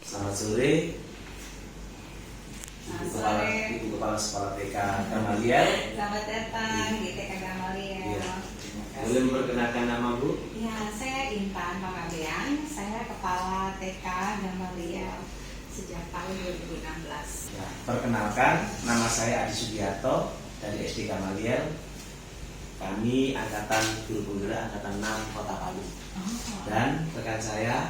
Selamat sore, Sore. Ibu Kepala Sekolah TK Gamaliel. Selamat datang di TK Gamaliel. Iya. Boleh memperkenalkan nama Bu? Ya, saya Intan Panggabean. Saya Kepala TK Gamaliel sejak tahun 2016. Ya, perkenalkan, nama saya Adi Sugiarto dari SD Gamaliel. Kami angkatan guru penggerak angkatan 6 Kota Palu. Dan rekan saya,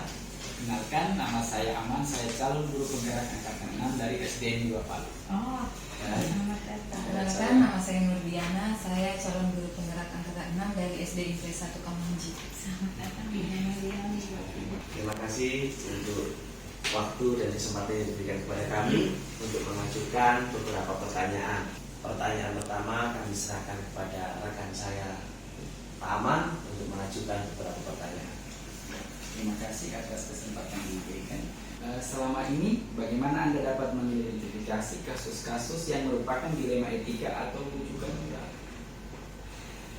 Kenalkan, nama saya Aman, saya calon guru penggerak angkatan 6 dari SDN 2 Palu. dan Selamat datang. Perkenalkan, nama saya Nurdiana, saya calon guru penggerak angkatan 6 dari SD Negeri 1 Kamanji. Selamat datang di Gamaliel. terima kasih untuk waktu dan kesempatan yang diberikan kepada kami untuk mengajukan beberapa pertanyaan. Pertanyaan pertama kami serahkan kepada rekan saya Pak Aman untuk mengajukan beberapa pertanyaan. Terima kasih atas kesempatan yang diberikan. Selama ini, bagaimana Anda dapat mengidentifikasi kasus-kasus yang merupakan dilema etika atau rujukan moral?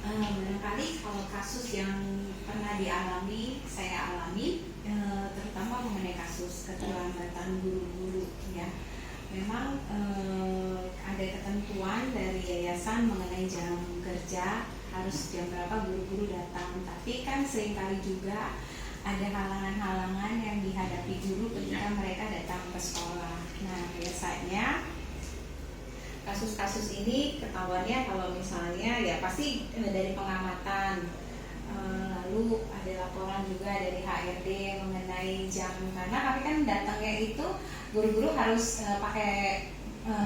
Barangkali kalau kasus yang pernah saya alami, terutama mengenai kasus keterlambatan guru-guru, ya. Memang ada ketentuan dari yayasan mengenai jam kerja, harus jam berapa guru-guru datang. Tapi kan seringkali juga ada halangan-halangan yang dihadapi guru ketika mereka datang ke sekolah. Nah, biasanya kasus-kasus ini ketahuannya kalau misalnya ya pasti dari pengamatan, lalu ada laporan juga dari HRD mengenai jam, karena kami kan datangnya itu guru-guru harus pakai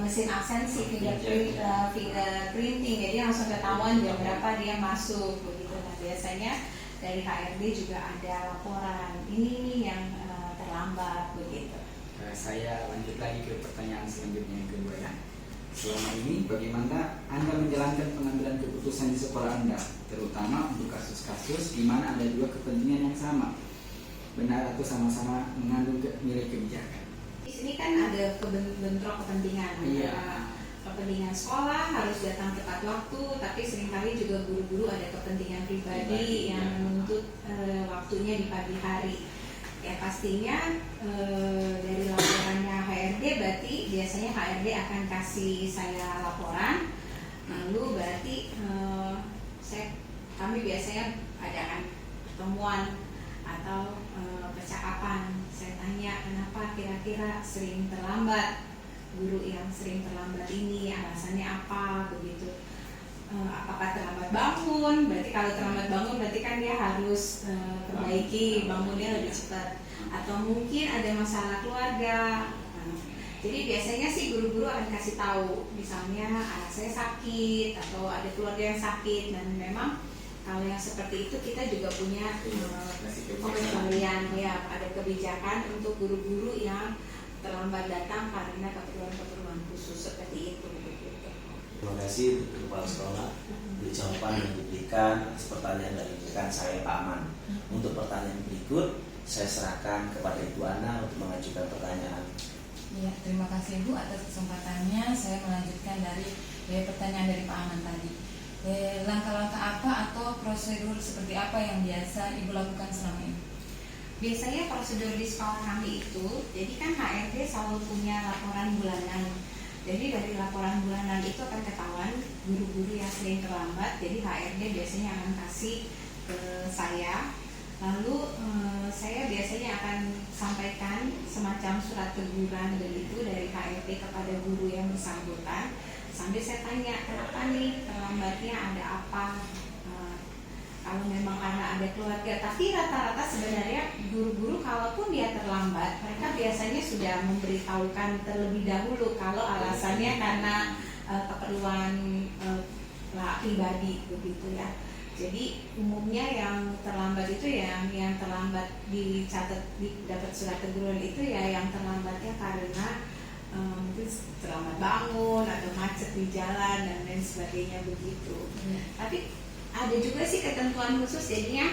mesin absensi fingerprinting, jadi langsung ketahuan jam berapa dia masuk begitu. Nah, biasanya dari HRD juga ada laporan ini yang terlambat begitu. Saya lanjut lagi ke pertanyaan selanjutnya yang kedua ya. Selama ini bagaimana Anda menjalankan pengambilan keputusan di sekolah Anda, terutama untuk kasus-kasus di mana ada dua kepentingan yang sama, benar atau sama-sama mengandung nilai kebijakan? Di sini kan ada bentrok kepentingan. Iya. Kepentingan sekolah harus datang tepat waktu, tapi seringkali juga guru-guru ada kepentingan pribadi yang menuntut waktunya di pagi hari. Ya pastinya dari laporannya HRD, berarti biasanya HRD akan kasih saya laporan, lalu berarti kami biasanya adakan pertemuan atau percakapan. Saya tanya kenapa kira-kira sering terlambat, guru yang sering terlambat ini alasannya apa begitu. Apakah terlambat bangun? Berarti kalau terlambat bangun berarti kan dia harus perbaiki bangunnya lebih cepat. Atau mungkin ada masalah keluarga. Jadi biasanya sih guru-guru akan kasih tahu, misalnya anak saya sakit atau ada keluarga yang sakit, dan memang kalau yang seperti itu kita juga punya pengecualian, ya ada kebijakan untuk guru-guru yang terlambat datang karena keperluan-keperluan khusus seperti itu. Terima kasih untuk Kepala Sekolah untuk jawaban yang diberikan atas pertanyaan dari rekan saya Pak Aman. Untuk pertanyaan berikut, saya serahkan kepada Ibu Ana untuk mengajukan pertanyaan. Ya, terima kasih Bu atas kesempatannya. Saya melanjutkan dari pertanyaan dari Pak Aman tadi. Langkah-langkah apa atau prosedur seperti apa yang biasa Ibu lakukan selama ini? Biasanya prosedur di sekolah kami itu, jadi kan HRD selalu punya laporan bulanan. Jadi dari laporan bulanan itu akan ketahuan guru-guru yang sering terlambat. Jadi HRD biasanya akan kasih ke saya. Lalu saya biasanya akan sampaikan semacam surat teguran begitu dari HRD kepada guru yang bersangkutan. Sambil saya tanya, kenapa nih terlambatnya, ada apa? Kalau memang karena ada keluarga, tapi rata-rata sebenarnya guru-guru kalaupun dia terlambat, mereka biasanya sudah memberitahukan terlebih dahulu kalau alasannya karena keperluan pribadi begitu ya. Jadi umumnya yang terlambat itu yang terlambat dicatat, dapat surat teguran itu ya yang terlambatnya karena mungkin terlambat bangun atau macet di jalan dan lain sebagainya begitu. Tapi ada juga sih ketentuan khusus, jadinya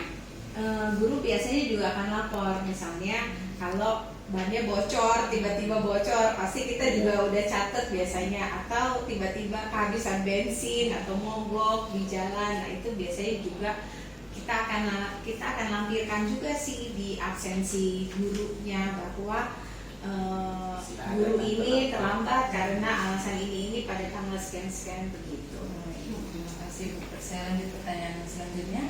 guru biasanya juga akan lapor, misalnya kalau bannya bocor, tiba-tiba bocor, pasti kita juga udah catat biasanya, atau tiba-tiba kehabisan bensin atau mogok di jalan. Nah itu biasanya juga kita akan lampirkan juga sih di absensi gurunya bahwa guru ini terlambat karena alasan ini pada tanggal sekian begitu. Terima kasih Bu. Saya lanjut pertanyaan selanjutnya.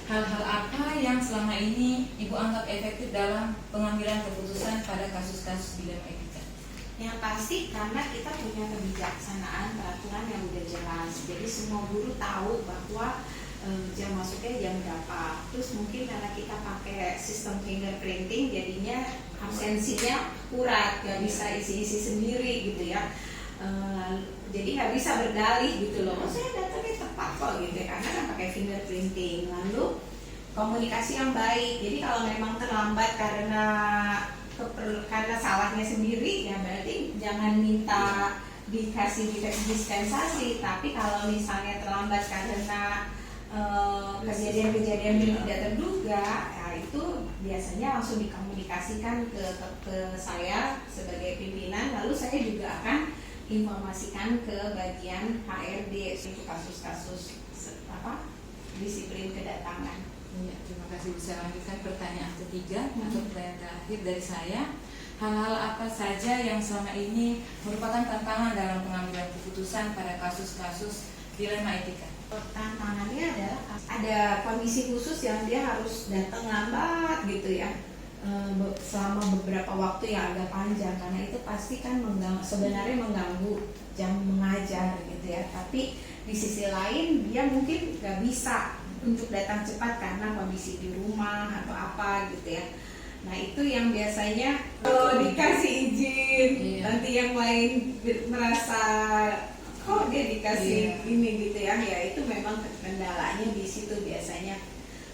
Hal-hal apa yang selama ini Ibu anggap efektif dalam pengambilan keputusan pada kasus-kasus dilema etika? Yang pasti karena kita punya kebijaksanaan peraturan yang udah jelas. Jadi semua guru tahu bahwa jam masuknya jam berapa. Terus mungkin karena kita pakai sistem fingerprinting jadinya absensinya akurat, nggak bisa isi-isi sendiri gitu ya. Jadi nggak bisa berdalih gitu loh. Oh, saya datanya tepat kok gitu ya, karena kan pakai fingerprinting. Lalu komunikasi yang baik. Jadi kalau memang terlambat karena salahnya sendiri ya berarti jangan minta dikasih dispensasi. Tapi kalau misalnya terlambat karena kejadian-kejadian yang tidak terduga, ya itu biasanya langsung dikomunikasikan ke saya sebagai pimpinan. Lalu saya juga akan informasikan ke bagian HRD untuk kasus-kasus disiplin kedatangan. Ya, terima kasih. Bisa lanjutkan pertanyaan ketiga atau pertanyaan terakhir dari saya. Hal-hal apa saja yang selama ini merupakan tantangan dalam pengambilan keputusan pada kasus-kasus dilema etika? Tantangannya adalah ada kondisi khusus yang dia harus datang lambat gitu ya, selama beberapa waktu yang agak panjang, karena itu pasti kan sebenarnya mengganggu jam mengajar gitu ya. Tapi di sisi lain dia mungkin nggak bisa untuk datang cepat karena kondisi di rumah atau apa gitu ya. Nah itu yang biasanya kalau dikasih izin, nanti yang lain merasa kok dia dikasih ini gitu ya, ya itu memang kendalanya di situ biasanya.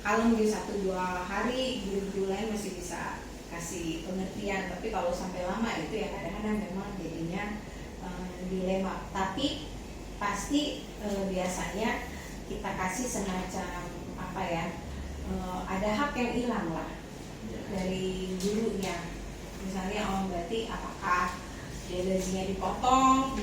Kalau mungkin 1-2 hari, guru-guru lain masih bisa kasih pengertian, tapi kalau sampai lama itu ya kadang-kadang memang jadinya dilema. Tapi pasti biasanya kita kasih semacam apa ya, ada hak yang hilang lah dari gurunya. Misalnya berarti apakah dia gajinya dipotong,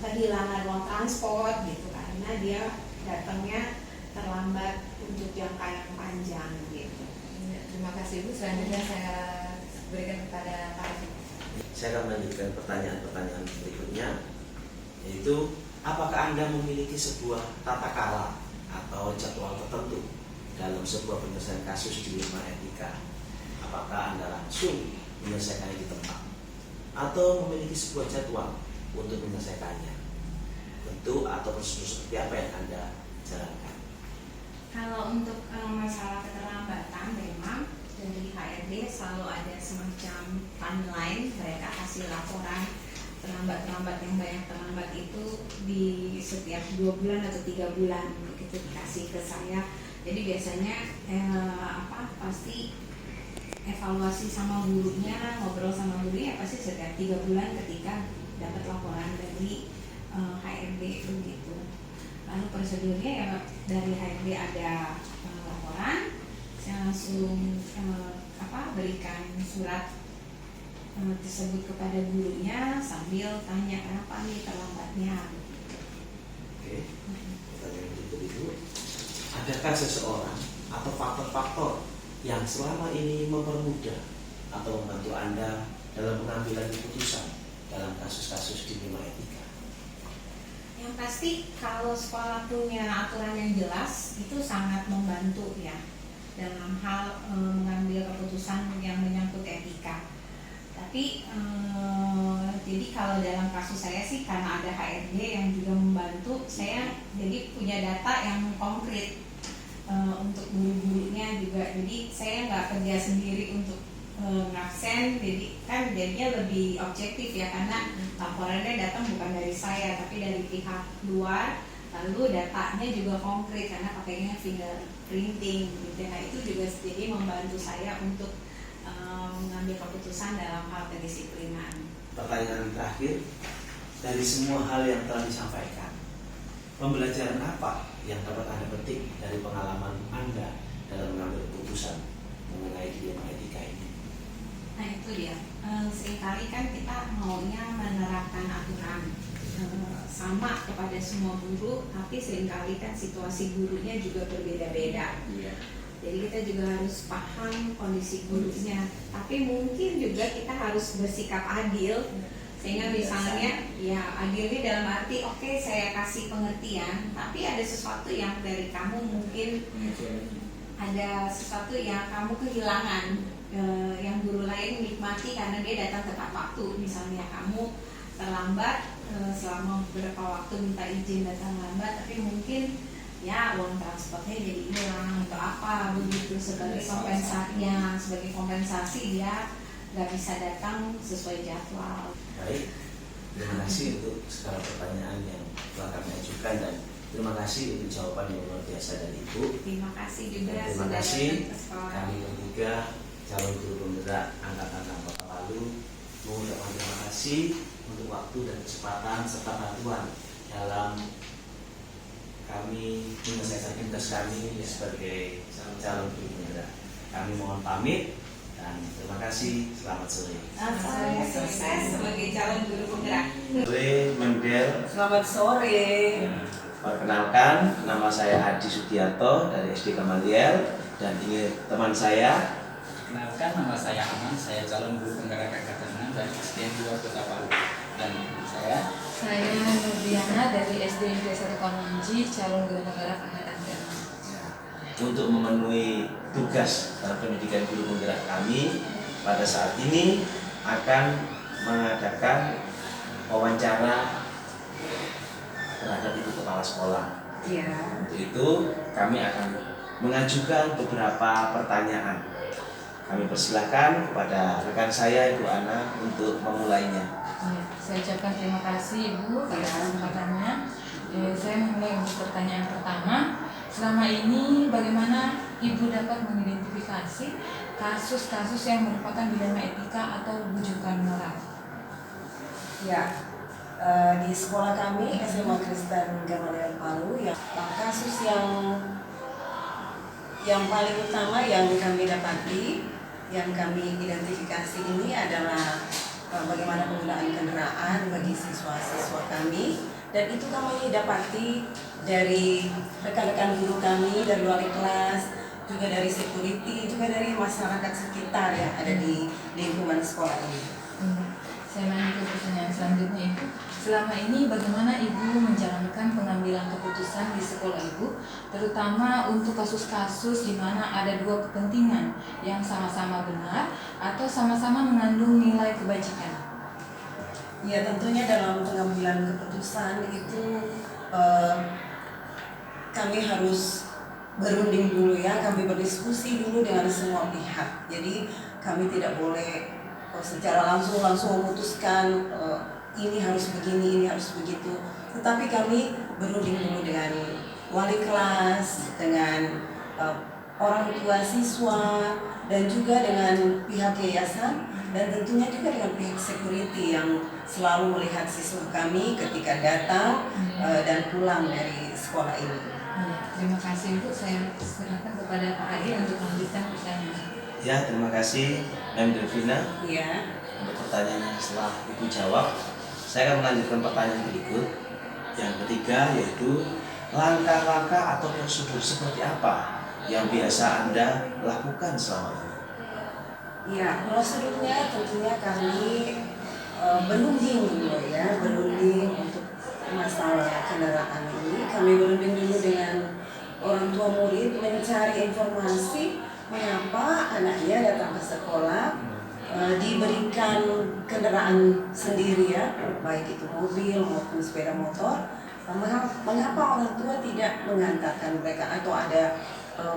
kehilangan uang transport gitu karena dia datangnya terlambat untuk jangka yang panjang gitu. Ya, terima kasih Bu. Selanjutnya saya berikan kepada Pak Ibu. Saya akan melanjutkan pertanyaan-pertanyaan berikutnya, yaitu apakah Anda memiliki sebuah tata cara atau jadwal tertentu dalam sebuah penyelesaian kasus dilema etika? Apakah Anda langsung menyelesaikannya di tempat atau memiliki sebuah jadwal untuk menyelesaikannya? Bentuk atau prosedur seperti apa yang Anda jalankan? Kalau untuk masalah keterlambatan memang dari HRD selalu ada semacam timeline, mereka kasih laporan terlambat yang banyak terlambat itu di setiap 2 bulan atau 3 bulan begitu dikasih ke saya. Jadi biasanya pasti evaluasi sama gurunya, ngobrol sama gurunya pasti setiap 3 bulan ketika dapat laporan dari HRD begitu. Lalu prosedurnya ya dari HRD ada laporan, saya langsung berikan surat tersebut kepada gurunya sambil tanya kenapa nih terlambatnya. Oke, pertanyaan berikut itu, adakah seseorang atau faktor-faktor yang selama ini mempermudah atau membantu Anda dalam pengambilan keputusan dalam kasus-kasus dilema etika? Yang pasti kalau sekolah punya aturan yang jelas itu sangat membantu ya dalam hal mengambil keputusan yang menyangkut etika. Tapi jadi kalau dalam kasus saya sih karena ada HRD yang juga membantu, saya jadi punya data yang konkret untuk guru-gurunya juga. Jadi saya nggak kerja sendiri untuk ngabsen, jadi kan jadinya lebih objektif ya karena laporannya datang bukan dari saya tapi dari pihak luar, lalu datanya juga konkret karena pakainya fingerprinting gitu. Nah itu juga jadi membantu saya untuk mengambil keputusan dalam hal kedisiplinan. Pertanyaan terakhir, dari semua hal yang telah disampaikan, pembelajaran apa yang dapat Anda petik dari pengalaman Anda dalam mengambil keputusan mengenai dilema etika ini? Nah itu dia, seringkali kan kita maunya menerapkan aturan sama kepada semua guru, tapi seringkali kan situasi gurunya juga berbeda-beda. Jadi kita juga harus paham kondisi gurunya. Tapi mungkin juga kita harus bersikap adil, sehingga misalnya ya adilnya dalam arti oke, saya kasih pengertian, tapi ada sesuatu yang dari kamu mungkin ada sesuatu yang kamu kehilangan, yang guru lain nikmati karena dia datang tepat waktu. Misalnya kamu terlambat selama beberapa waktu, minta izin datang lambat, tapi mungkin ya uang transportnya jadi hilang atau apa begitu, sebagai kompensasi dia nggak bisa datang sesuai jadwal. Baik, terima kasih untuk segala pertanyaan yang telah kami ajukan, dan terima kasih untuk jawaban yang luar biasa dari Ibu. Terima kasih juga Dan terima sudah kasih datang ke sekolah. kami bertiga calon guru penggerak angkatan 6 Kota Palu mengucapkan terima kasih untuk waktu dan kesempatan serta bantuan dalam kami menyelesaikan tugas kami sebagai calon guru penggerak. Kami mohon pamit dan terima kasih. Selamat sore. Saya sukses sebagai calon guru penggerak. Sore, Member. Selamat sore. Perkenalkan, nama saya Hadi Sudiarto dari SD Gamaliel, dan ini teman saya. Kenalkan, nama saya Aman, saya calon guru penggerak angkatan 6 dari SDN 2 Kota Palu. Dan saya Nurdiana dari SD Negeri 1 Kononji, calon guru penggerak angkatan 6. Untuk memenuhi tugas dalam pendidikan guru penggerak kami, pada saat ini akan mengadakan wawancara terhadap ibu kepala sekolah. Ya. Untuk itu kami akan mengajukan beberapa pertanyaan. Kami persilahkan kepada rekan saya Ibu Ana untuk memulainya. Ya, saya ucapkan terima kasih Ibu atas kesempatannya. Saya memulai untuk pertanyaan pertama. Selama ini bagaimana Ibu dapat mengidentifikasi kasus-kasus yang merupakan dilema etika atau bujukan moral? Ya. Di sekolah kami SMA Kristen Gamaliel Palu, ya, kasus yang paling utama yang kami dapati, yang kami identifikasi ini adalah bagaimana penggunaan kendaraan bagi siswa-siswa kami, dan itu kami dapati dari rekan-rekan guru kami, dari wali kelas, juga dari security, juga dari masyarakat sekitar yang ada di lingkungan sekolah ini. Saya lanjut ke pertanyaan selanjutnya Ibu. Selama ini bagaimana Ibu menjalankan pengambilan keputusan di sekolah Ibu, terutama untuk kasus-kasus di mana ada dua kepentingan yang sama-sama benar atau sama-sama mengandung nilai kebajikan? Ya, tentunya dalam pengambilan keputusan itu kami harus berunding dulu, ya, kami berdiskusi dulu dengan semua pihak. Jadi kami tidak boleh secara langsung memutuskan ini harus begini, ini harus begitu. Tetapi kami berunding dulu dengan wali kelas, dengan orang tua siswa, dan juga dengan pihak yayasan, dan tentunya juga dengan pihak security yang selalu melihat siswa kami ketika datang dan pulang dari sekolah ini. Terima kasih Bu. Saya serahkan kepada Pak Adi untuk melanjutkan pertanyaan. Ya, terima kasih Mem Delvina Ya. untuk pertanyaannya. Setelah Ibu jawab, saya akan melanjutkan pertanyaan berikut. Yang ketiga yaitu langkah-langkah atau prosedur seperti apa yang biasa Anda lakukan selama ini? Ya, prosedurnya tentunya kami berunding dulu, ya, berunding untuk masalah kendaraan ini. Kami berunding dulu dengan orang tua murid, mencari informasi mengapa anaknya datang ke sekolah diberikan kendaraan sendiri, ya, baik itu mobil maupun sepeda motor. Mengapa orang tua tidak mengantarkan mereka, atau ada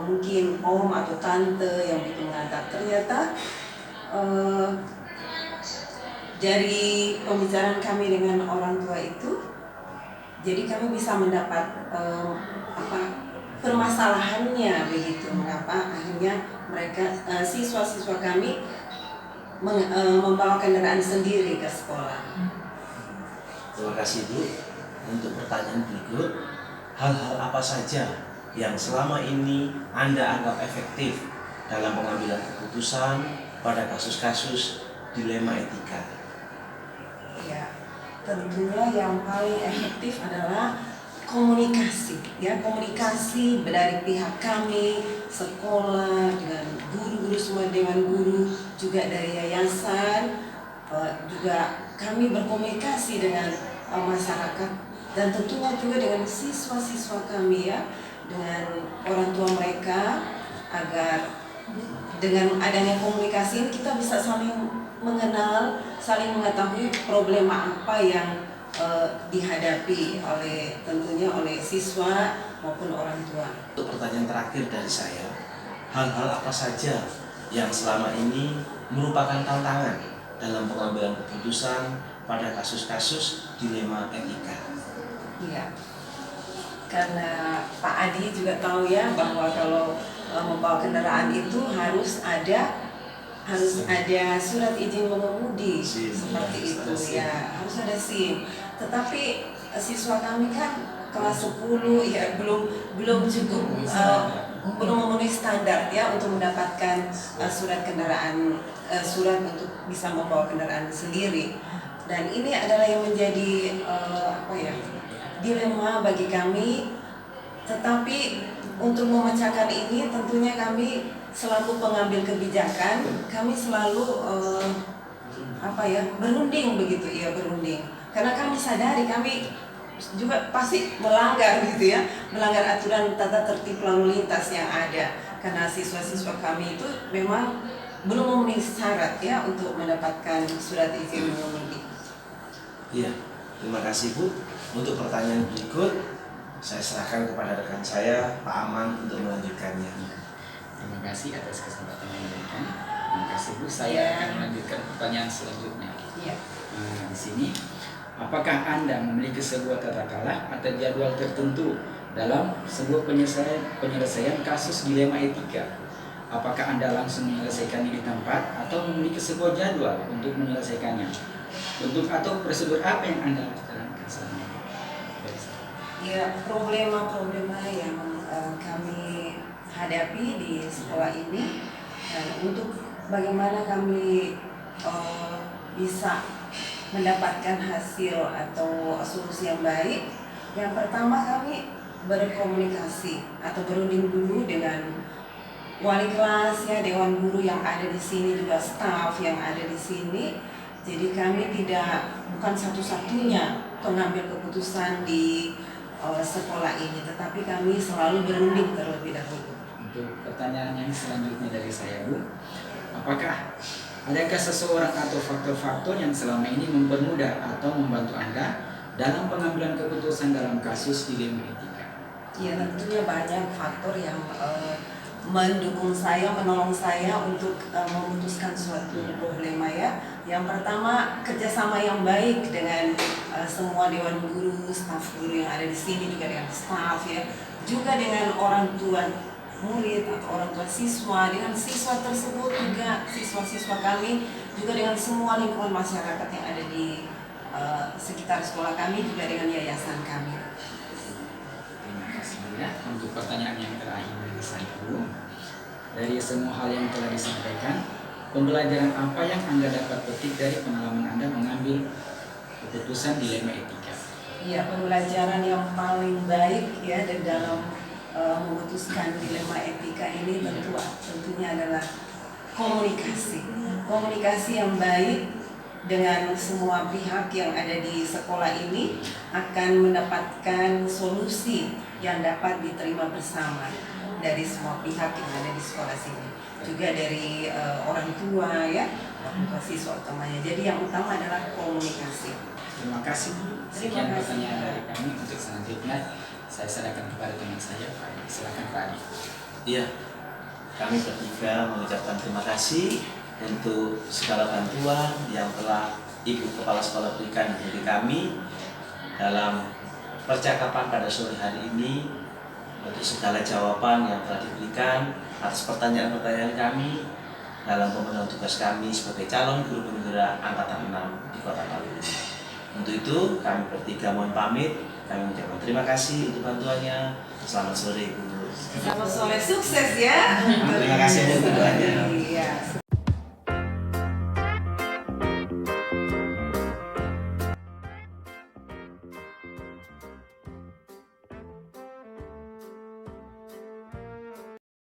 mungkin om atau tante yang itu mengantar. Ternyata dari pembicaraan kami dengan orang tua itu, jadi kami bisa mendapat permasalahannya begitu, mengapa akhirnya mereka siswa-siswa kami membawa kendaraan sendiri ke sekolah. Terima kasih Bu. Untuk pertanyaan berikut, hal-hal apa saja yang selama ini Anda anggap efektif dalam pengambilan keputusan pada kasus-kasus dilema etika? Ya, tentunya yang paling efektif adalah komunikasi, ya komunikasi dari pihak kami, sekolah dengan guru-guru semua, dewan guru juga dari yayasan, juga kami berkomunikasi dengan masyarakat dan tentunya juga dengan siswa-siswa kami ya, dengan orang tua mereka, agar dengan adanya komunikasi ini kita bisa saling mengenal, saling mengetahui problema apa yang dihadapi tentunya oleh siswa maupun orang tua. Untuk pertanyaan terakhir dari saya, hal-hal apa saja yang selama ini merupakan tantangan dalam pengambilan keputusan pada kasus-kasus dilema etika? Iya, karena Pak Adi juga tahu ya bahwa kalau membawa kendaraan itu harus ada surat izin mengemudi seperti itu ya, harus ada SIM. Tetapi siswa kami kan kelas 10 ya belum cukup, belum memenuhi standar ya untuk mendapatkan surat kendaraan, surat untuk bisa membawa kendaraan sendiri. Dan ini adalah yang menjadi dilema bagi kami. Tetapi untuk memecahkan ini tentunya kami selaku pengambil kebijakan, kami selalu berunding begitu ya, berunding. Karena kami sadari kami juga pasti melanggar gitu ya, melanggar aturan tata tertib lalu lintas yang ada. Karena siswa-siswa kami itu memang belum memenuhi syarat ya untuk mendapatkan surat izin mengemudi. Iya, terima kasih Bu. Untuk pertanyaan berikut, saya serahkan kepada rekan saya, Pak Aman, untuk melanjutkannya. Terima kasih atas kesempatan yang diberikan. Terima kasih Bu. Saya akan melanjutkan pertanyaan selanjutnya. Iya. Di sini, apakah Anda memiliki sebuah tata kelola atau jadwal tertentu dalam sebuah penyelesaian kasus dilema etika? Apakah Anda langsung menyelesaikannya di tempat atau memiliki sebuah jadwal untuk menyelesaikannya? Bentuk atau prosedur apa yang Anda jalankan selama ini? Ya, problema-problema yang kami hadapi di sekolah ini, untuk bagaimana kami bisa mendapatkan hasil atau solusi yang baik. Yang pertama, kami berkomunikasi atau berunding dulu dengan wali kelas ya, dewan guru yang ada di sini, juga staf yang ada di sini. Jadi kami bukan satu-satunya pengambil keputusan di sekolah ini, tetapi kami selalu berunding terlebih dahulu. Untuk pertanyaan yang selanjutnya dari saya Bu, apakah adakah seseorang atau faktor-faktor yang selama ini mempermudah atau membantu Anda dalam pengambilan keputusan dalam kasus dilema etika? Ya, tentunya banyak faktor yang mendukung saya, menolong saya untuk memutuskan suatu problema ya. Yang pertama, kerjasama yang baik dengan semua dewan guru, staf guru yang ada di sini, juga dengan staf ya, juga dengan orang tua murid atau orang tua siswa, dengan siswa tersebut juga, siswa-siswa kami, juga dengan semua lingkungan masyarakat yang ada di sekitar sekolah kami, juga dengan yayasan kami. Terima kasih ya. Untuk pertanyaan yang terakhir dari saya Bu, dari semua hal yang telah disampaikan, pembelajaran apa yang Anda dapat petik dari pengalaman Anda mengambil keputusan dilema etika? Ya, pembelajaran yang paling baik ya dalam memutuskan dilema etika ini tentunya adalah komunikasi yang baik dengan semua pihak yang ada di sekolah ini akan mendapatkan solusi yang dapat diterima bersama dari semua pihak yang ada di sekolah sini, juga dari orang tua ya, orang tua siswa utamanya. Jadi yang utama adalah komunikasi. Terima kasih Bu. Sekian pertanyaan dari kami. Untuk selanjutnya saya serahkan kepada teman saya, Pak Adi. Silakan Pak Adi. Iya, kami bertiga mengucapkan terima kasih untuk segala bantuan yang telah Ibu Kepala Sekolah berikan bagi kami dalam percakapan pada sore hari ini, untuk segala jawaban yang telah diberikan atas pertanyaan-pertanyaan kami dalam pemenuhan tugas kami sebagai calon guru penggerak angkatan 6 di Kota Palu ini. Untuk itu kami bertiga mohon pamit. Kami mengucapkan terima kasih untuk bantuannya. Selamat sore Ibu. Selamat sore, sukses ya. Terima kasih untuk doanya. Iya.